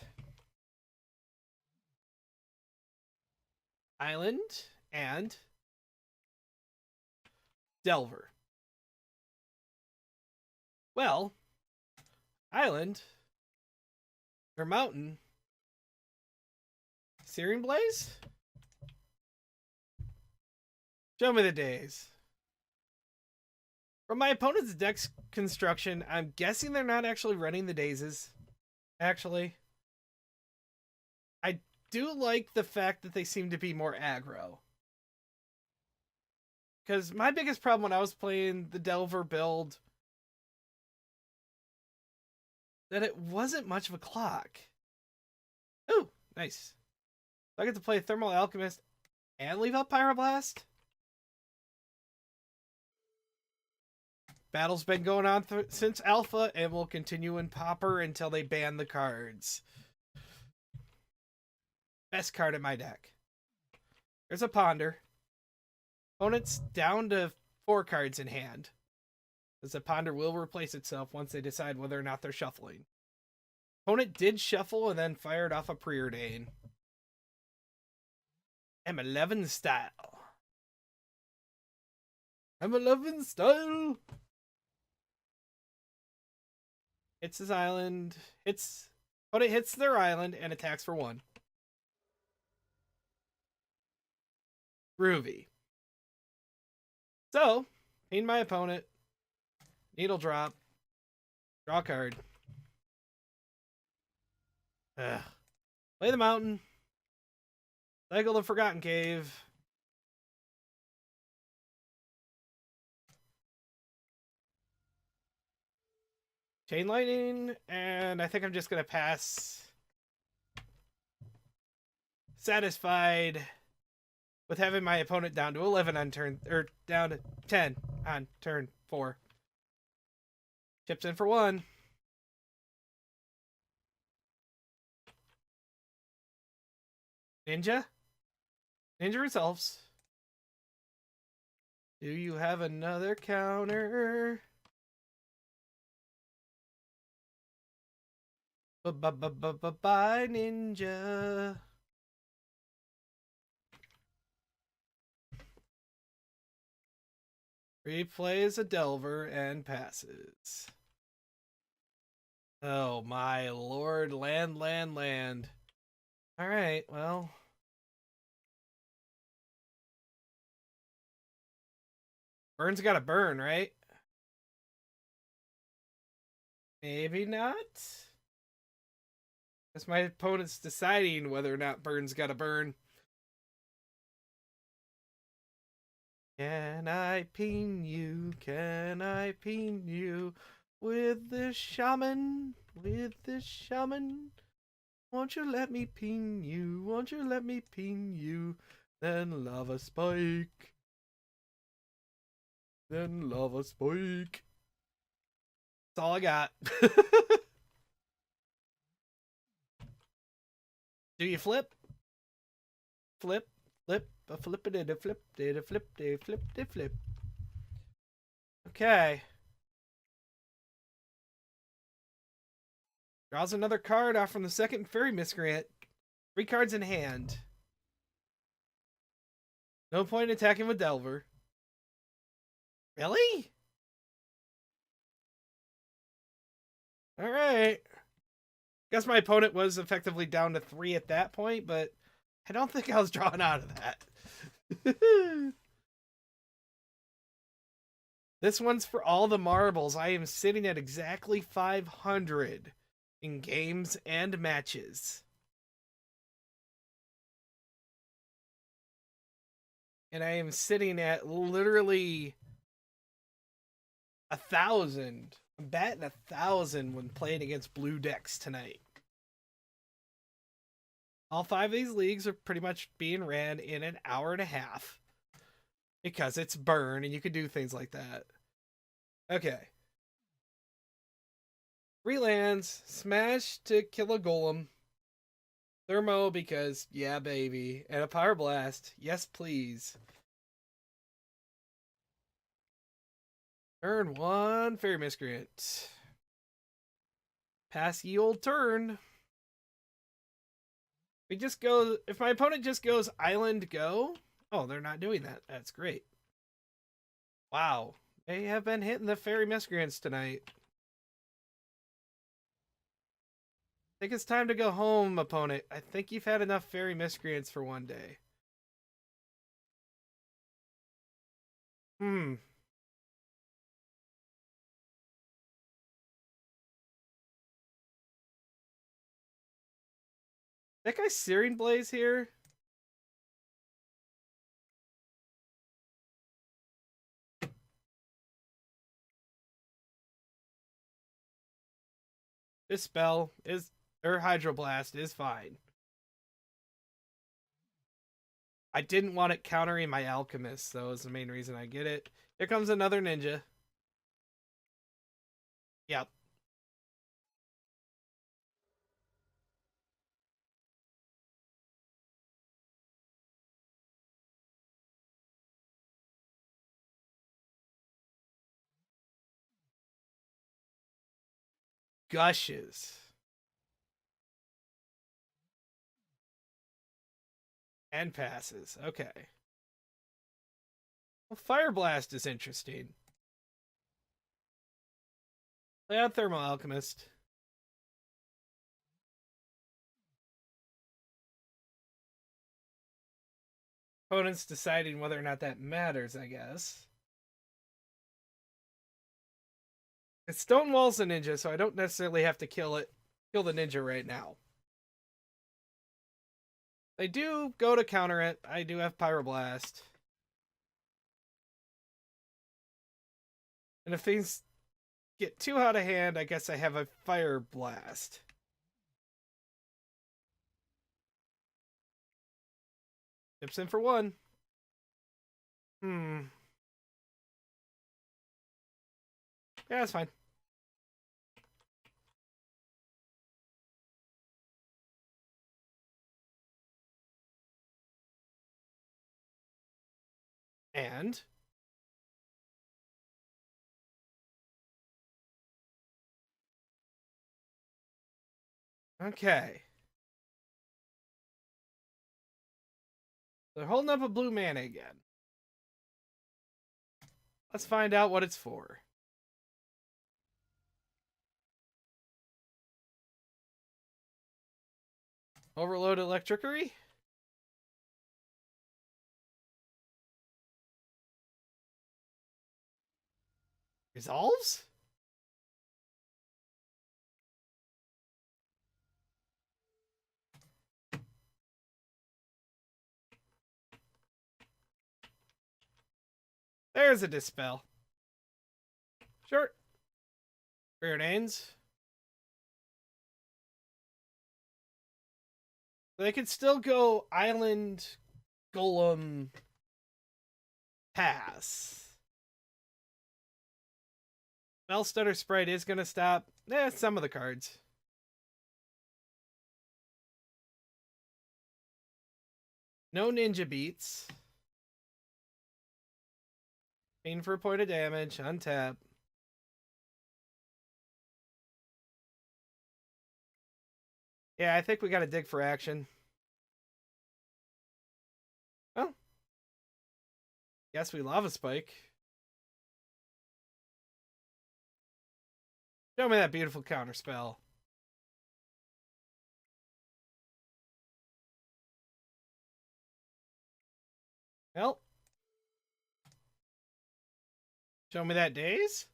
Island and Delver. Well, Island. Or mountain. Searing Blaze? Show me the days. From my opponent's deck's construction, I'm guessing they're not actually running the dazes. Actually. I do like the fact that they seem to be more aggro. Because my biggest problem when I was playing the Delver build, that it wasn't much of a clock. Oh, nice. So I get to play Thermal Alchemist and leave out Pyroblast? Battle's been going on since Alpha and will continue in Pauper until they ban the cards. Best card in my deck. There's a Ponder. Opponent's down to 4 cards in hand. As the Ponder will replace itself once they decide whether or not they're shuffling. Opponent did shuffle and then fired off a Preordain. M11 style. M11 style. Hits his island. Opponent hits their island and attacks for 1. Groovy. So, ping my opponent. Needle drop. Draw a card. Play the mountain. Cycle the Forgotten Cave. Chain Lightning, and I think I'm just gonna pass. Satisfied with having my opponent down to 11 on turn, or down to 10 on turn 4. Chips in for 1. Ninja? Ninja resolves. Do you have another counter? Bye, Ninja. Replays a Delver and passes. Oh my lord, land. Alright, well. Burn's gotta burn, right? Maybe not? Guess my opponent's deciding whether or not Burn's gotta burn. Can I ping you? Can I ping you? With the shaman? With the shaman? Won't you let me ping you? Won't you let me ping you? Then lava spike. Then lava spike. That's all I got. Do you flip? Flip. A flip it, a flip it, a flip it, flip it, flip. Okay. Draws another card off from the second Fairy Miscreant. 3 cards in hand. No point in attacking with Delver. Really? Alright. Guess my opponent was effectively down to 3 at that point, but I don't think I was drawn out of that. This one's for all the marbles. I am sitting at exactly 500 in games and matches. And I am sitting at literally 1,000. I'm batting 1,000 when playing against blue decks tonight. All 5 of these leagues are pretty much being ran in an hour and a half. Because it's burn and you can do things like that. Okay. 3 lands. Smash to kill a golem. Thermo because, yeah baby. And a Pyroblast. Yes please. Turn 1. Fairy Miscreant. Pass ye old turn. We just go, if my opponent just goes island go, oh, they're not doing that. That's great. Wow. They have been hitting the Fairy Miscreants tonight. think it's time to go home, opponent. I think you've had enough fairy miscreants for one day. That guy's Searing Blaze here? This spell is, or Hydroblast is fine. I didn't want it countering my Alchemist, so is the main reason I get it. Here comes another ninja. Yep. Gushes. And passes. Okay. Well, Fire Blast is interesting. Play out Thermal Alchemist. Opponent's deciding whether or not that matters, I guess. It stonewalls the ninja, so I don't necessarily have to kill the ninja right now. I do go to counter it. I do have Pyroblast. And if things get too out of hand, I guess I have a Fire Blast. Tips in for one. Yeah, that's fine. And okay. They're holding up a blue mana again. Let's find out what it's for. Overload Electrickery? Resolves? There's a Dispel. Sure. Preordains. They could still go Island, Golem, pass. Spellstutter Sprite is going to stop. Some of the cards. No ninja beats. Pain for a point of damage. Untap. Yeah, I think we got to dig for action. Well, guess we Lava Spike. Show me that beautiful counter spell. Well, show me that Daze.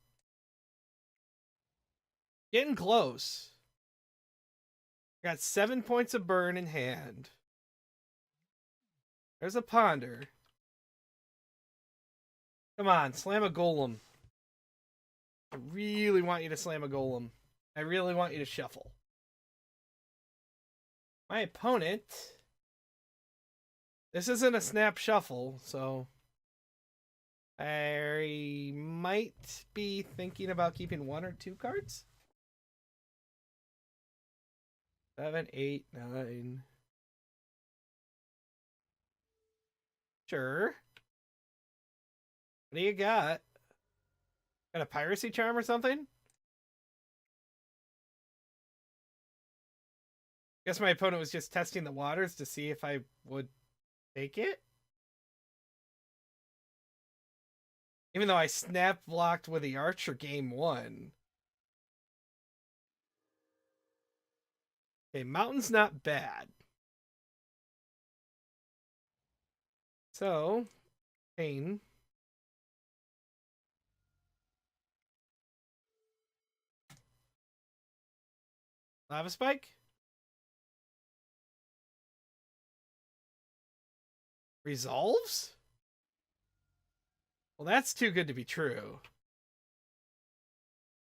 Getting close. Got 7 points of burn in hand. There's a Ponder. Come on, slam a Golem. I really want you to slam a Golem. I really want you to shuffle. My opponent... This isn't a snap shuffle, so... I might be thinking about keeping 1 or 2 cards. 7, 8, 9. Sure. What do you got? Got a Piracy Charm or something? Guess my opponent was just testing the waters to see if I would take it. Even though I snap blocked with the Archer game 1. Okay, mountain's not bad. So, pain. Lava spike? Resolves? Well, that's too good to be true.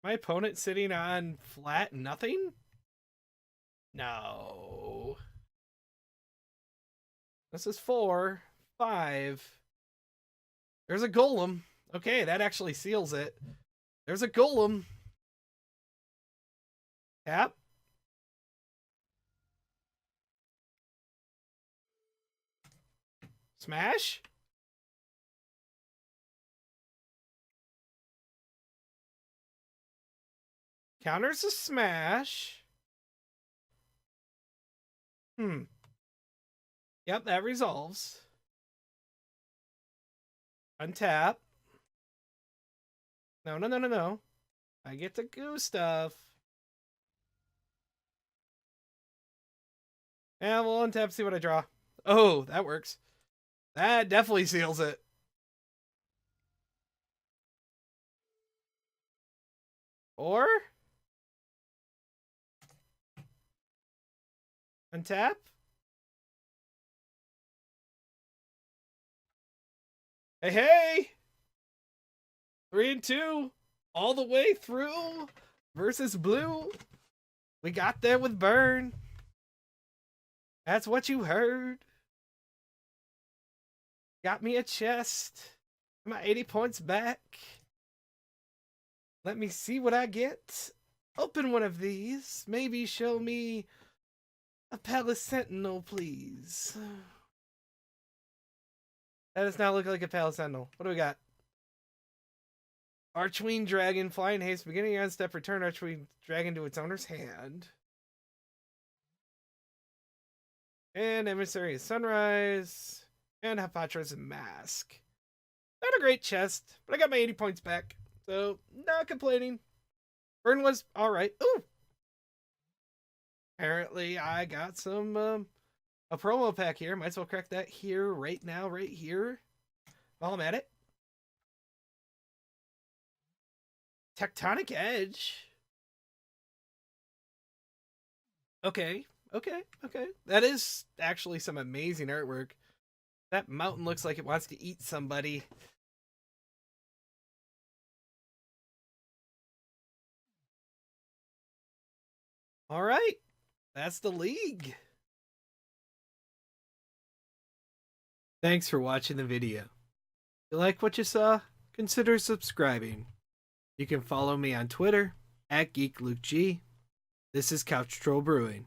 My opponent sitting on flat nothing? No. This is 4, 5. There's a golem. Okay, that actually seals it. There's a golem. Tap. Smash. Counters a smash. Yep, that resolves. Untap. No. I get to goo stuff. Yeah, we'll untap, see what I draw. Oh, that works. That definitely seals it. Or untap. Hey! 3 and 2. All the way through versus blue. We got there with burn. That's what you heard. Got me a chest. I'm at 80 points back. Let me see what I get. Open one of these. Maybe show me a Palace Sentinel, please. That does not look like a Palace Sentinel. What do we got? Archwing Dragon, Flying Haste, beginning on step, return Archwing Dragon to its owner's hand. And Emissary of Sunrise. And Haphatra's Mask. Not a great chest, but I got my 80 points back. So, not complaining. Burn was alright. Ooh! Apparently, I got some, a promo pack here. Might as well crack that here, right now, right here. While I'm at it. Tectonic Edge. Okay. That is actually some amazing artwork. That mountain looks like it wants to eat somebody. All right. That's the league. Thanks for watching the video. If you like what you saw, consider subscribing. You can follow me on Twitter @GeekLukeG. This is Couch Troll Brewing.